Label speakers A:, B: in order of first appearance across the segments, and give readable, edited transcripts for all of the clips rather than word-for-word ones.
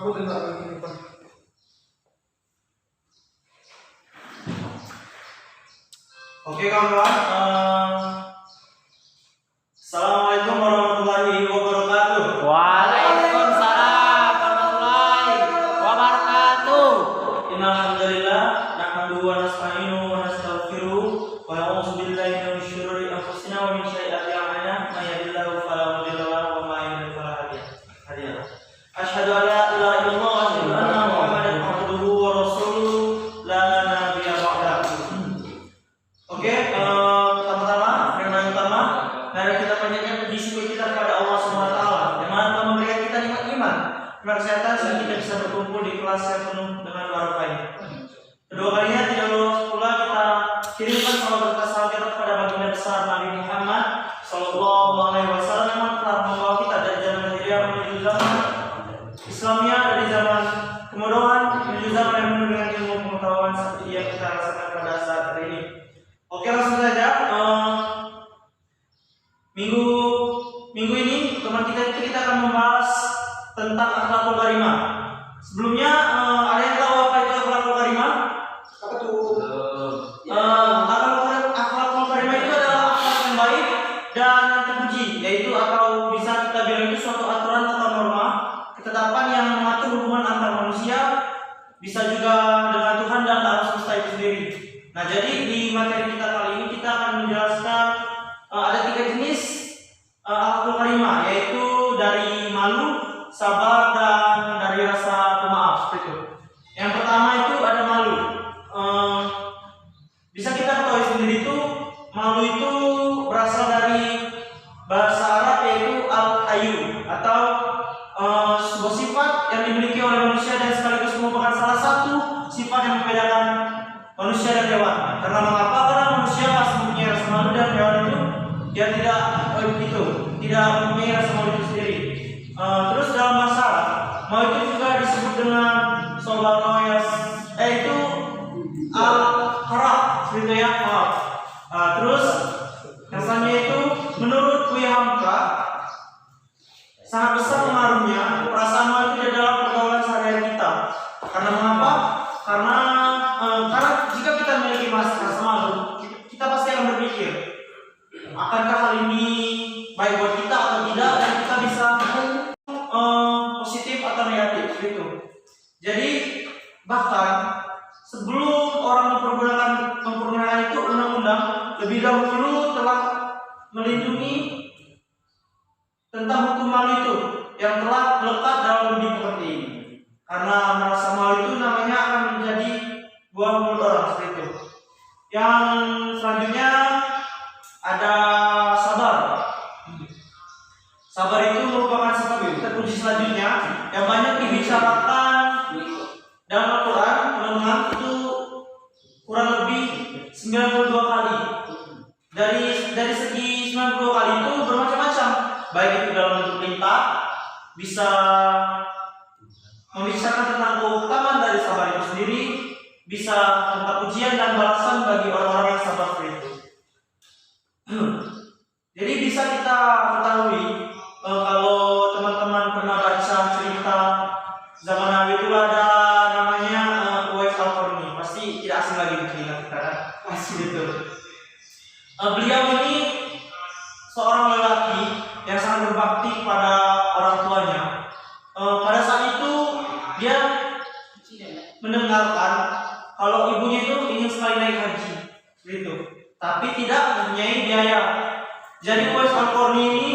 A: Oke kawan-kawan, Assalamualaikum warahmatullahi wabarakatuh.
B: Waalaikumsalam warahmatullahi wabarakatuh.
A: Innal hamdalillah nahmaduhu wa nasta'inuhu wa nastaghfiruh wa na'udzu billahi min syururi anfusina wa min sayyiati a'malina may yahdihillahu fala mudilla lahu wa may yudlil fala hadiya lahu. Asyhadu an la ilaha illallah wa asyhadu anna Muhammadan abduhu wa rasuluh la nabiyya ba'dahu. Oke, pertama-tama, yang utama, mari kita panjatkan puji syukur kita kepada Allah Subhanahu wa taala yang telah memberikan kita nikmat iman, nikmat kesehatan sehingga kita bisa berkumpul di kelas yang penuh dengan barokahnya. Kedua kalinya tidak lupa pula kita kirimkan salam berkah kita kepada baginda besar Nabi Muhammad sallallahu alaihi wasallam yang telah membawa kita dari zaman jahiliyah menuju zaman Islamia, dari zaman kemudahan menuju zaman yang penuh dengan ilmu pengetahuan seperti yang kita rasakan pada saat hari ini. Oke, langsung saja. Minggu ini teman kita akan membahas tentang akhlakul karimah. Sebelumnya ada yang tahu apa itu akhlakul karimah? Apa tuh? Akhlakul karimah itu adalah akhlak yang baik dan yang terpuji, yaitu atau bisa kita bilang itu suatu aturan atau norma, ketetapan yang mengatur hubungan antar manusia, bisa juga dengan Tuhan dan alam semesta itu sendiri. Nah, jadi di materi kita kali ini kita akan menjelaskan ada 3 jenis akhlakul karimah, yaitu dari malu, sabar, dan dari rasa pemaaf. Itu. Yang pertama itu ada malu. Bisa kita ketahui sendiri itu malu itu berasal dari bahasa Arab yaitu al-hayu atau sebuah sifat yang dimiliki oleh manusia dan sekaligus merupakan salah satu sifat yang membedakan manusia dan hewan. Karena mengapa? Karena manusia pasti mempunyai rasa malu dan hewan itu dia tidak mempunyai rasa malu itu sendiri. Terus dalam bahasa Arab, malu itu juga disebut dengan sobaroyas, itu al-harab, seperti ya. Terus yang selanjutnya itu menurut Buya Hamka sangat besar pengaruhnya perasaan malu itu dalam pergaulan sehari-hari kita. Karena mengapa? Karena jika kita memiliki rasa malu, kita pasti akan berpikir, akankah hal ini baik buat kita atau tidak, dan kita bisa positif atau negatif gitu. Jadi bahkan sebelum orang mempergunakan itu undang-undang lebih dahulu telah melindungi tentang hukum malu itu yang telah melekat dalam budi pekerti ini. Karena merasa malu itu namanya akan menjadi buah mulut orang seperti itu. Yang selanjutnya ada sabar. Sabar itu merupakan sifat terpuji selanjutnya yang banyak dibicarakan dalam Al-Quran. Menurut itu kurang lebih 92 kali. Dari segi 92 kali itu bermacam-macam, baik itu dalam bentuk perintah, bisa membicarakan tentang keutamaan dari sabar itu sendiri, bisa tentang ujian dan balasan bagi orang-orang yang sabar seperti itu. Jadi bisa kita ketahui kalau teman-teman pernah baca cerita zaman Nabi itu ada namanya Uwais Al-Qarni, pasti tidak asing lagi di telinga kita kan? Pasti itu. Beliau ini seorang lelaki yang sangat berbakti kepada orang tuanya. Pada saat itu dia mendengarkan kalau ibunya itu ingin sekali naik haji, gitu, tapi tidak mempunyai biaya. Jadi Uwais Al-Qarni ini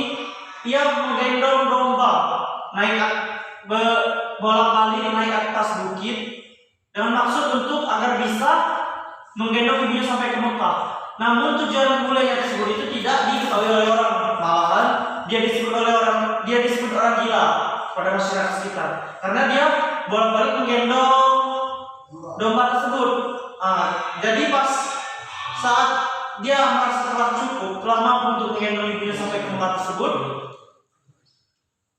A: ia menggendong domba bolak-balik naik atas bukit dengan maksud untuk agar bisa menggendong ibunya sampai ke Mekah. Namun tujuan mulainya tersebut itu tidak diketahui oleh orang, malahan dia disebut orang gila pada masyarakat sekitar karena dia bolak-balik menggendong domba tersebut. Jadi pas saat dia merasa telah cukup, telah mampu untuk menggendong ibunya sampai ke Mekah tersebut,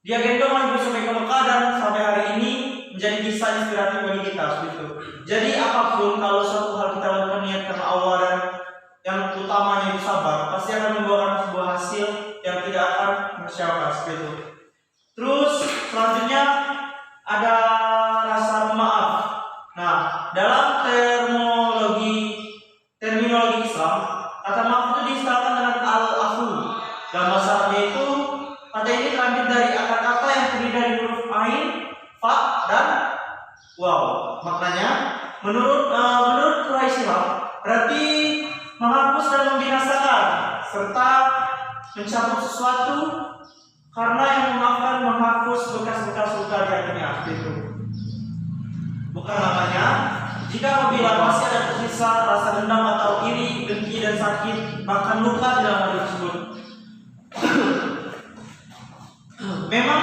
A: dia gendong ibu sampai ke Mekah dan sampai hari ini menjadi kisah inspiratif bagi kita seperti itu. Jadi apapun kalau suatu hal kita lakukan niat karena Allah dan yang utamanya itu sabar, pasti akan membawakan sebuah hasil yang tidak akan mengecewakan seperti itu. Terus selanjutnya ada maknanya menurut Quraisy berarti menghapus dan membinasakan serta mencabut sesuatu karena yang memaafkan menghapus bekas-bekas luka di hatinya itu. Bukan namanya jika apabila masih ada tersisa rasa dendam atau iri, dengki dan sakit, bahkan luka di dalam hati tersebut. Memang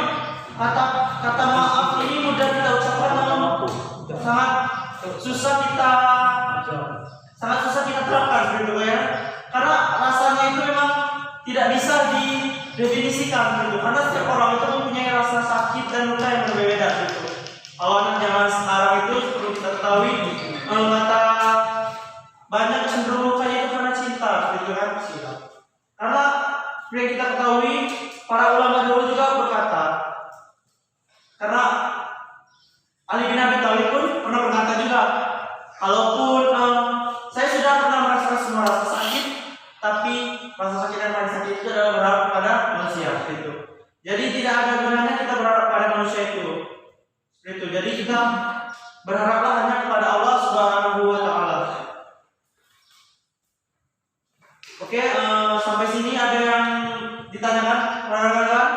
A: kata maaf ini mudah kita ucapkan, namun sangat susah kita terapkan gitu ya. Karena rasanya itu memang tidak bisa didefinisikan gitu. Karena setiap orang itu mempunyai rasa sakit dan luka yang berbeda gitu. Kalau anak zaman sekarang itu perlu kita ketahui, kata banyak cenderung lukanya itu karena cinta gitu kan. Karena seperti kita ketahui para ulama dulu juga berkata, karena Ali bin Abi Thalib pun pernah berkata juga, kalaupun saya sudah pernah merasakan semua rasa sakit, tapi rasa sakit yang paling sakit itu adalah berharap pada manusia itu. Jadi tidak ada gunanya kita berharap pada manusia itu. Seperti itu. Jadi kita berharaplah hanya kepada Allah Subhanahu wa taala. Oke, sampai sini ada yang ditanyakan? Rekan-rekan?